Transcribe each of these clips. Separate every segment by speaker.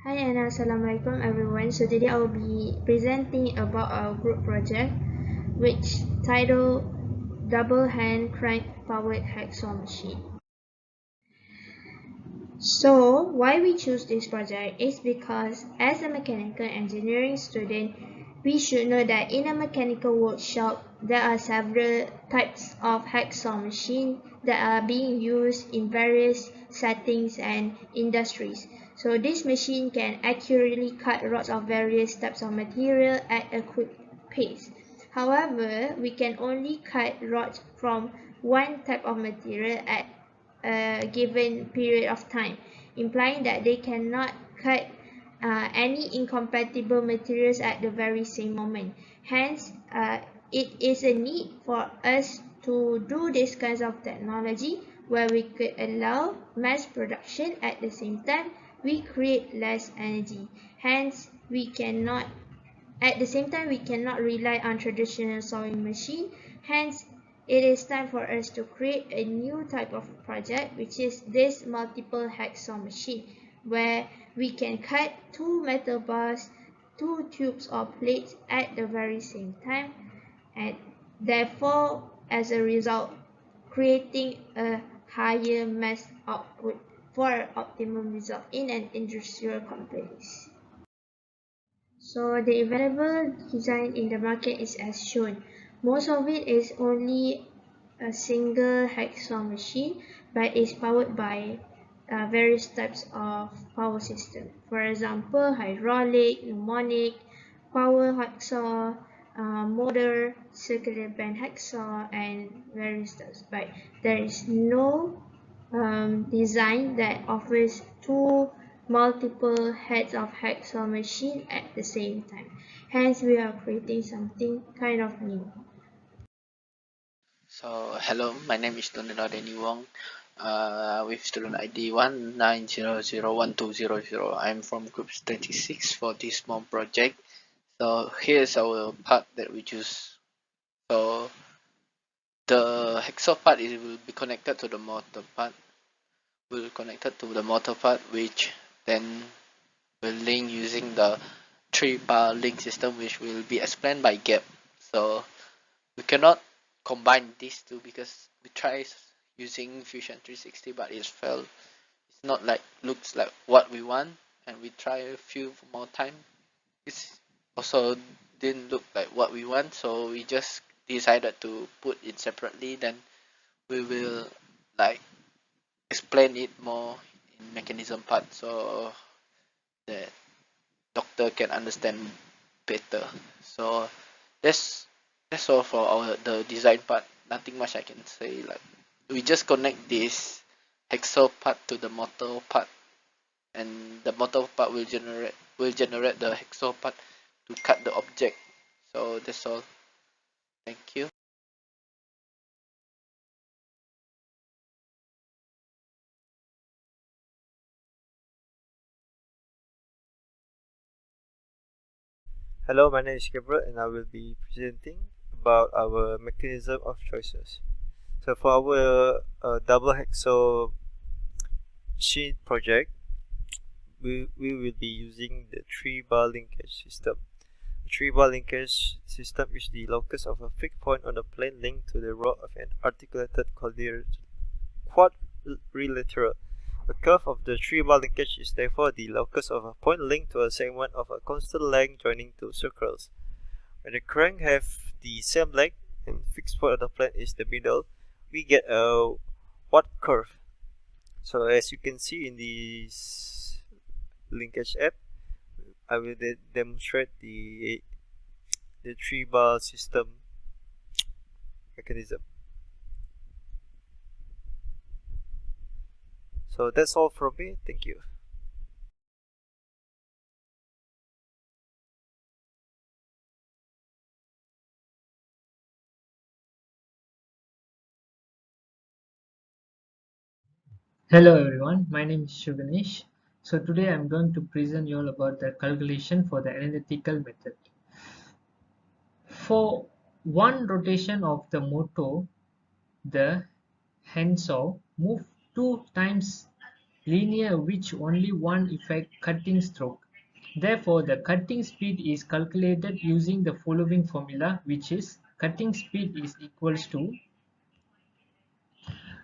Speaker 1: Hi and Assalamualaikum everyone. So today I will be presenting about our group project which titled Double Hand Crank Powered Hacksaw Machine. So why we choose this project is because as a mechanical engineering student, we should know that in a mechanical workshop, there are several types of hacksaw machine that are being used in various settings and industries. So this machine can accurately cut rods of various types of material at a quick pace. However, we can only cut rods from one type of material at a given period of time, implying that they cannot cut any incompatible materials at the very same moment. Hence, it is a need for us to do these kinds of technology where we could allow mass production at the same time we create less energy. Hence, we cannot at the same time, we cannot rely on traditional sewing machine. Hence, it is time for us to create a new type of project, which is this multiple hacksaw machine, where we can cut two metal bars, two tubes or plates at the very same time, and therefore, as a result, creating a higher mass output for optimum result in an industrial complex. So the available design in the market is as shown. Most of it is only a single hacksaw machine, but is powered by various types of power system. For example, hydraulic, pneumonic, power hacksaw, motor, circular band hacksaw, and various types. But there is no design that offers two multiple heads of hacksaw machine at the same time. Hence, we are creating something kind of new.
Speaker 2: So, hello, my name is Tundra Denny Wong with student ID 19001200. I'm from group 26 for this small project. So, here's our part that we choose. So, the hacksaw part will be connected to the motor part, will connected to the motor part, which then will link using the 3-bar link system, which will be explained by Gap. So, we cannot combine these two because we tried using Fusion 360 but it failed. It's not like looks like what we want, and we try a few more time. It's also didn't look like what we want, so we just decided to put it separately. Then we will like explain it more in mechanism part so that doctor can understand better. So that's that's all for our the design part. Nothing much I can say. Like we just connect this hacksaw part to the motor part, and the motor part will generate the hacksaw part to cut the object. So that's all. Thank you.
Speaker 3: Hello, my name is Gabriel and I will be presenting about our mechanism of choices. So for our double hacksaw machine project, we will be using the 3-bar linkage system. The 3-bar linkage system is the locus of a fixed point on the plane linked to the rod of an articulated quadrilateral. The curve of the 3-bar linkage is therefore the locus of a point linked to a segment of a constant length joining two circles. When the crank have the same length and fixed point of the plane is the middle, we get a watt curve. So as you can see in this linkage app, I will demonstrate the 3-bar system mechanism. So that's all from me. Thank you.
Speaker 4: Hello everyone, my name is Shuganesh. So today I'm going to present you all about the calculation for the analytical method. For one rotation of the motor, the handsaw move 2 times linear which only one effect cutting stroke. Therefore, the cutting speed is calculated using the following formula, which is cutting speed is equals to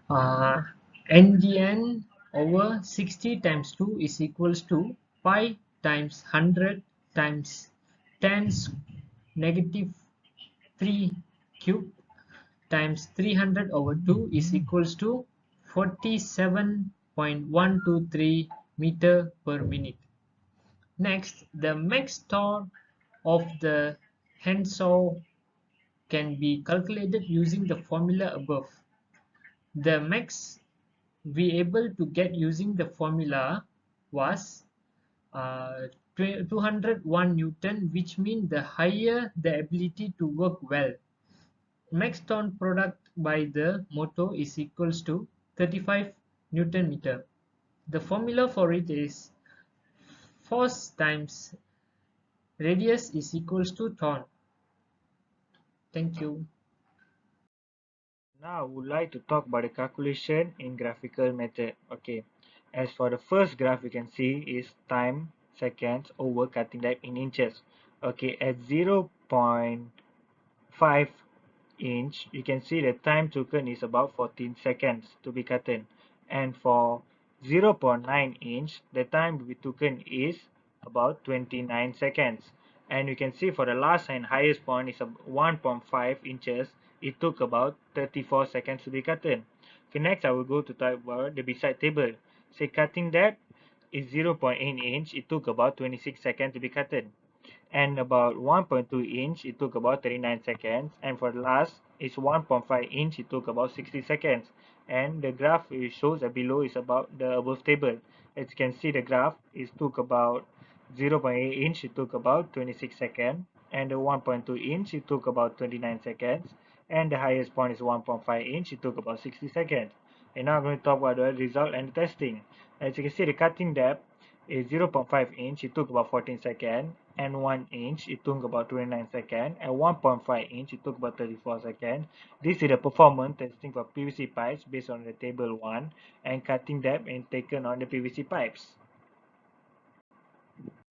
Speaker 4: uh, NGN over 60 times 2 is equals to pi times 100 times 10 negative 3 cube times 300 over 2 is equals to 47.123 meter per minute. Next, the max torque of the handsaw can be calculated using the formula above. The max we able to get using the formula was 201 Newton, which means the higher the ability to work well. Max torque product by the motor is equals to 35 Newton meter. The formula for it is force times radius is equals to torque. Thank you.
Speaker 5: Now I would like to talk about the calculation in graphical method. Okay, as for the first graph you can see is time seconds over cutting depth in inches. Okay, at 0.5 inch you can see the time taken is about 14 seconds to be cut in, and for 0.9 inch the time to be taken is about 29 seconds, and you can see for the last and highest point is 1.5 inches, it took about 34 seconds to be cut in. Okay, next I will go to type about the beside table. Say cutting depth is 0.8 inch, it took about 26 seconds to be cut in, and about 1.2 inch it took about 39 seconds, and for the last is 1.5 inch it took about 60 seconds. And the graph it shows that below is about the above table. As you can see, the graph is took about 0.8 inch it took about 26 seconds, and the 1.2 inch it took about 29 seconds, and the highest point is 1.5 inch it took about 60 seconds. And now I'm going to talk about the result and the testing. As you can see, the cutting depth is 0.5 inch it took about 14 seconds, and 1 inch it took about 29 seconds, and 1.5 inch it took about 34 seconds. This is the performance testing for PVC pipes based on the table 1 and cutting depth and taken on the PVC pipes.